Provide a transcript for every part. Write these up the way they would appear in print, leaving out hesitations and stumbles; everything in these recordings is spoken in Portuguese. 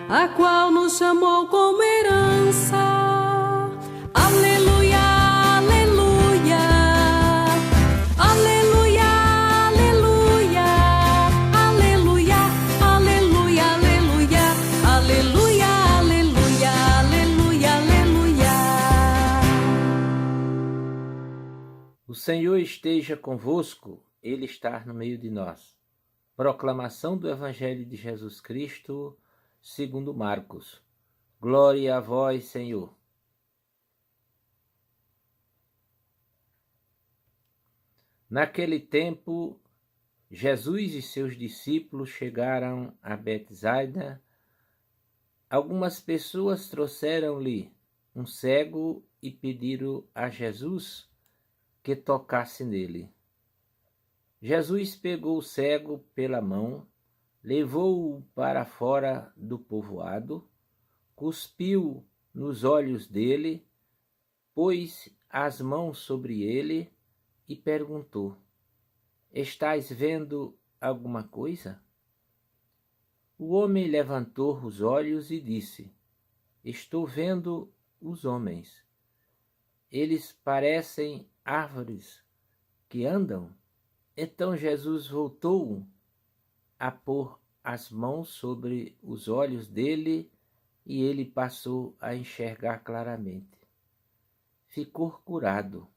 a qual nos chamou como herança. Aleluia, aleluia, aleluia, aleluia, aleluia, aleluia, aleluia, aleluia, aleluia, aleluia, aleluia. O Senhor esteja convosco, Ele está no meio de nós. Proclamação do Evangelho de Jesus Cristo, segundo Marcos. Glória a vós, Senhor. Naquele tempo, Jesus e seus discípulos chegaram a Betsaida. Algumas pessoas trouxeram-lhe um cego e pediram a Jesus que tocasse nele. Jesus pegou o cego pela mão, levou-o para fora do povoado, cuspiu nos olhos dele, pôs as mãos sobre ele e perguntou: Estás vendo alguma coisa? O homem levantou os olhos e disse: Estou vendo os homens. Eles parecem árvores que andam. Então Jesus voltou a pôr as mãos sobre os olhos dele e ele passou a enxergar claramente. Ficou curado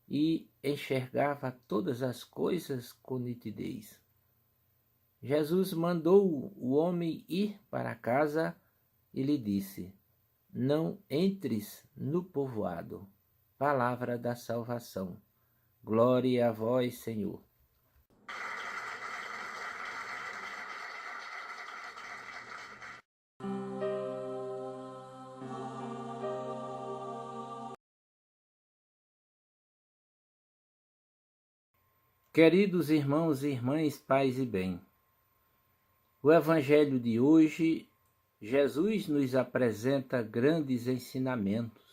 e enxergava todas as coisas com nitidez. Jesus mandou o homem ir para casa e lhe disse: Não entres no povoado. Palavra da salvação. Glória a vós, Senhor. Queridos irmãos e irmãs, paz e bem. O Evangelho de hoje, Jesus nos apresenta grandes ensinamentos.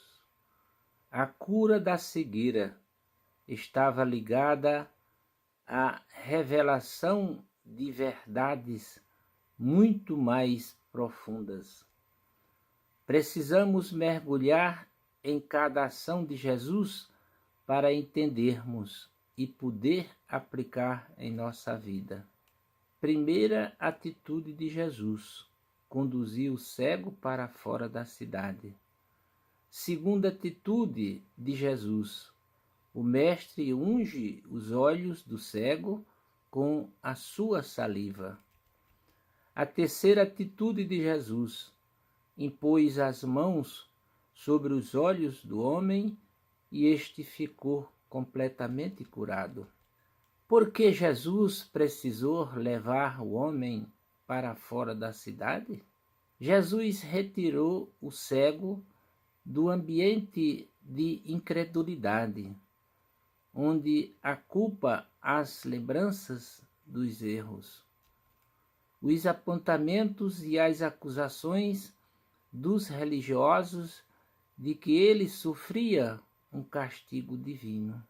A cura da cegueira estava ligada à revelação de verdades muito mais profundas. Precisamos mergulhar em cada ação de Jesus para entendermos e poder aplicar em nossa vida. Primeira atitude de Jesus: conduzir o cego para fora da cidade. Segunda atitude de Jesus: o mestre unge os olhos do cego com a sua saliva. A terceira atitude de Jesus: impôs as mãos sobre os olhos do homem e este ficou completamente curado. Por que Jesus precisou levar o homem para fora da cidade? Jesus retirou o cego do ambiente de incredulidade, onde a culpa as lembranças dos erros, os apontamentos e as acusações dos religiosos de que ele sofria um castigo divino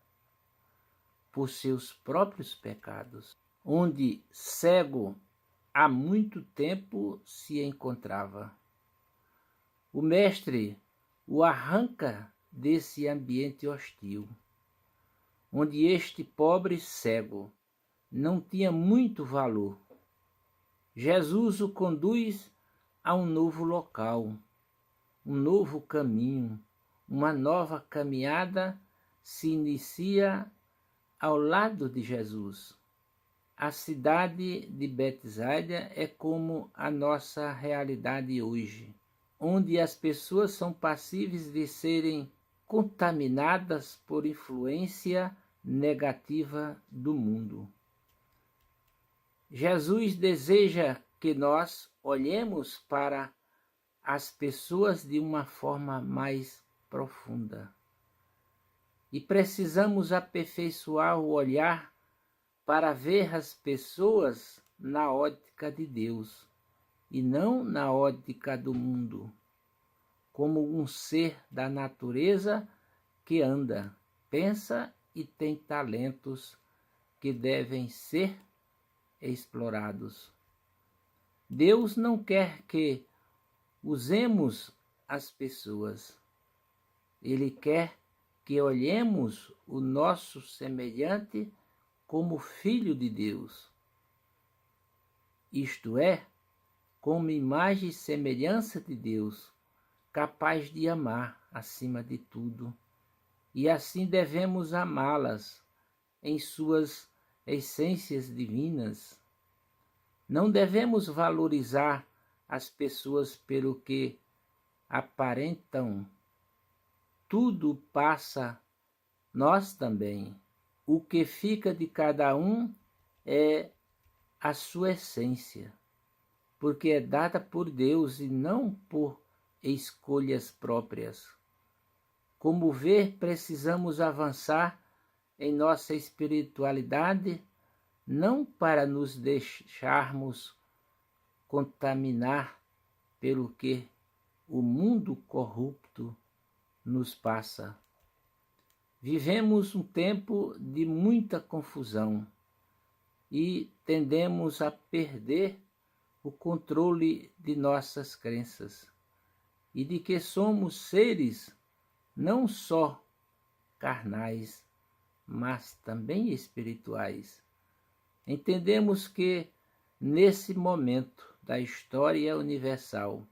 por seus próprios pecados, onde cego há muito tempo se encontrava. O mestre o arranca desse ambiente hostil, onde este pobre cego não tinha muito valor. Jesus o conduz a um novo local, um novo caminho, uma nova caminhada se inicia ao lado de Jesus. A cidade de Betsaida é como a nossa realidade hoje, onde as pessoas são passíveis de serem contaminadas por influência negativa do mundo. Jesus deseja que nós olhemos para as pessoas de uma forma mais profunda. E precisamos aperfeiçoar o olhar para ver as pessoas na ótica de Deus e não na ótica do mundo, como um ser da natureza que anda, pensa e tem talentos que devem ser explorados. Deus não quer que usemos as pessoas. Ele quer que olhemos o nosso semelhante como filho de Deus, isto é, como imagem e semelhança de Deus, capaz de amar acima de tudo, e assim devemos amá-las em suas essências divinas. Não devemos valorizar as pessoas pelo que aparentam. Tudo passa, nós também. O que fica de cada um é a sua essência, porque é dada por Deus e não por escolhas próprias. Como ver, precisamos avançar em nossa espiritualidade, não para nos deixarmos contaminar pelo que o mundo corrupto nos passa. Vivemos um tempo de muita confusão e tendemos a perder o controle de nossas crenças e de que somos seres não só carnais, mas também espirituais. Entendemos que, nesse momento da história universal,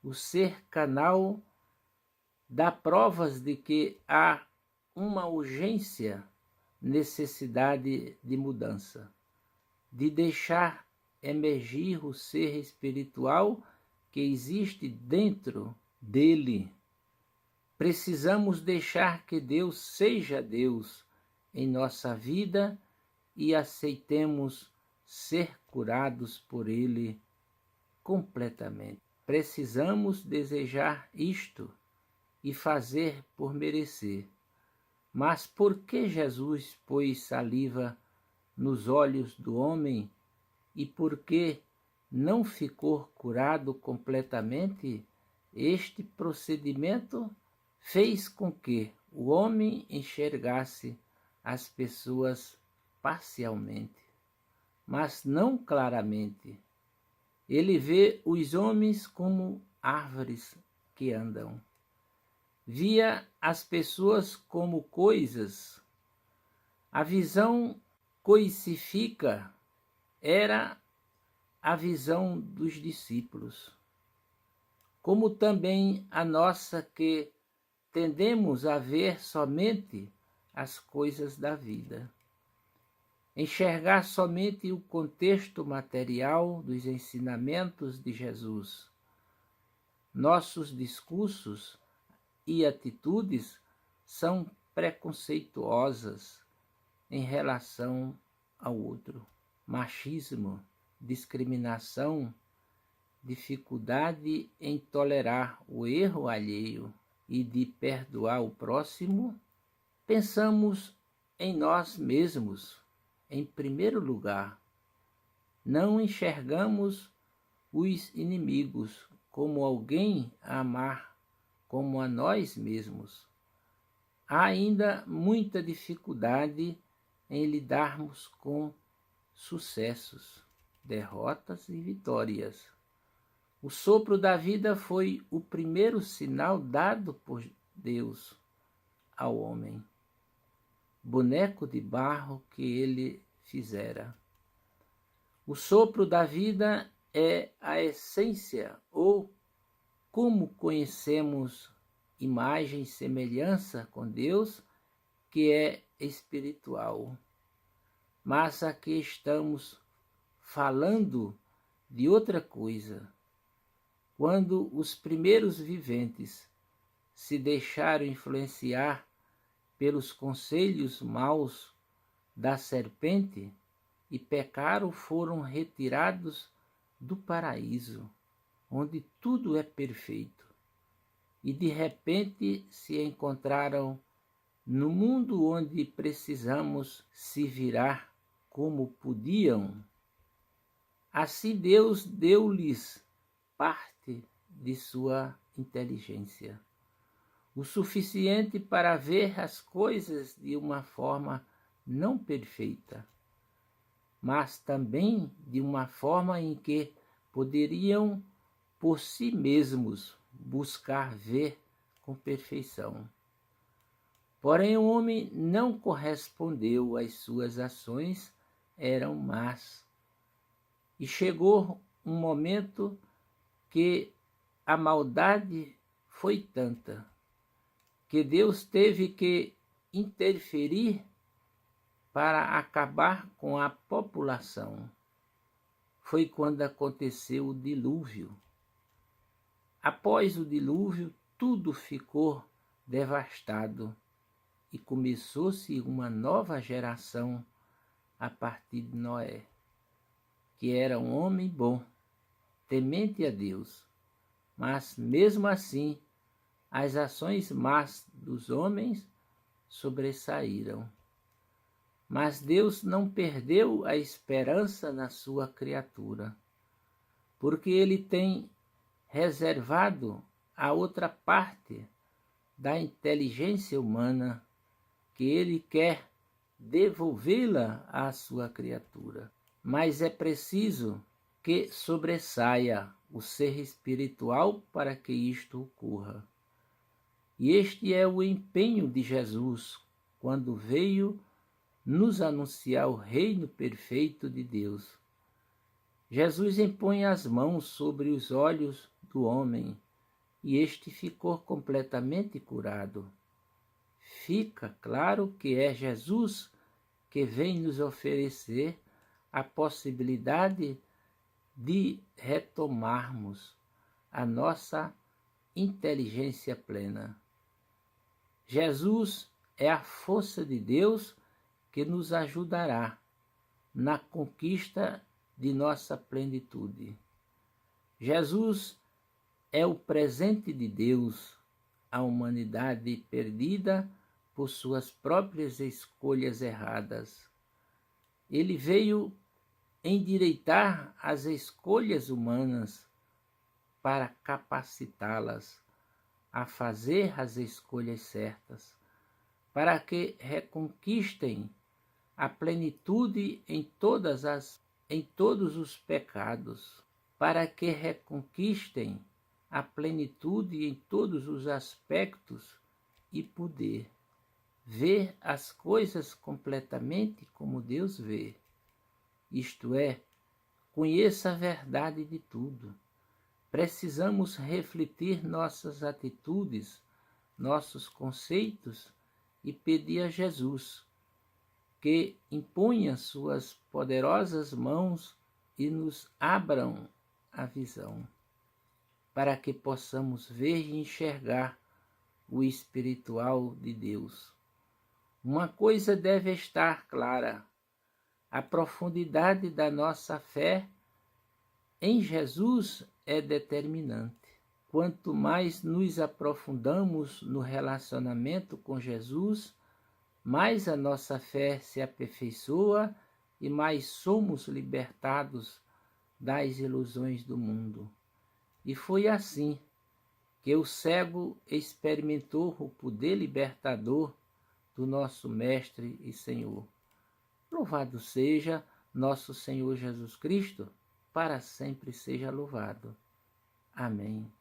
o ser canal dá provas de que há uma urgência necessidade de mudança, de deixar emergir o ser espiritual que existe dentro dele. Precisamos deixar que Deus seja Deus em nossa vida e aceitemos ser curados por Ele completamente. Precisamos desejar isto e fazer por merecer. Mas por que Jesus pôs saliva nos olhos do homem e por que não ficou curado completamente? Este procedimento fez com que o homem enxergasse as pessoas parcialmente, mas não claramente. Ele vê os homens como árvores que andam. Via as pessoas como coisas. A visão coisifica era a visão dos discípulos, como também a nossa, que tendemos a ver somente as coisas da vida, enxergar somente o contexto material dos ensinamentos de Jesus. Nossos discursos e atitudes são preconceituosas em relação ao outro. Machismo, discriminação, dificuldade em tolerar o erro alheio e de perdoar o próximo. Pensamos em nós mesmos, em primeiro lugar. Não enxergamos os inimigos como alguém a amar como a nós mesmos. Há ainda muita dificuldade em lidarmos com sucessos, derrotas e vitórias. O sopro da vida foi o primeiro sinal dado por Deus ao homem, boneco de barro que ele fizera. O sopro da vida é a essência, ou como conhecemos imagem e semelhança com Deus, que é espiritual. Mas aqui estamos falando de outra coisa. Quando os primeiros viventes se deixaram influenciar pelos conselhos maus da serpente e pecaram, foram retirados do paraíso, onde tudo é perfeito, e de repente se encontraram no mundo onde precisamos se virar como podiam. Assim Deus deu-lhes parte de sua inteligência, o suficiente para ver as coisas de uma forma não perfeita, mas também de uma forma em que poderiam por si mesmos buscar ver com perfeição. Porém, o homem não correspondeu às suas ações, eram más. E chegou um momento que a maldade foi tanta que Deus teve que interferir para acabar com a população. Foi quando aconteceu o dilúvio. Após o dilúvio, tudo ficou devastado e começou-se uma nova geração a partir de Noé, que era um homem bom, temente a Deus, mas mesmo assim as ações más dos homens sobressaíram. Mas Deus não perdeu a esperança na sua criatura, porque Ele tem reservado a outra parte da inteligência humana que Ele quer devolvê-la à sua criatura. Mas é preciso que sobressaia o ser espiritual para que isto ocorra. E este é o empenho de Jesus, quando veio nos anunciar o reino perfeito de Deus. Jesus impõe as mãos sobre os olhos do homem, e este ficou completamente curado. Fica claro que é Jesus que vem nos oferecer a possibilidade de retomarmos a nossa inteligência plena. Jesus é a força de Deus que nos ajudará na conquista de nossa plenitude. Jesus é o presente de Deus à humanidade perdida por suas próprias escolhas erradas. Ele veio endireitar as escolhas humanas para capacitá-las a fazer as escolhas certas, para que reconquistem a plenitude em todos os pecados, para que reconquistem a plenitude em todos os aspectos e poder ver as coisas completamente como Deus vê. Isto é, conheça a verdade de tudo. Precisamos refletir nossas atitudes, nossos conceitos e pedir a Jesus que imponha suas poderosas mãos e nos abram a visão, para que possamos ver e enxergar o espiritual de Deus. Uma coisa deve estar clara: a profundidade da nossa fé em Jesus é determinante. Quanto mais nos aprofundamos no relacionamento com Jesus, mais a nossa fé se aperfeiçoa e mais somos libertados das ilusões do mundo. E foi assim que o cego experimentou o poder libertador do nosso Mestre e Senhor. Louvado seja nosso Senhor Jesus Cristo, para sempre seja louvado. Amém.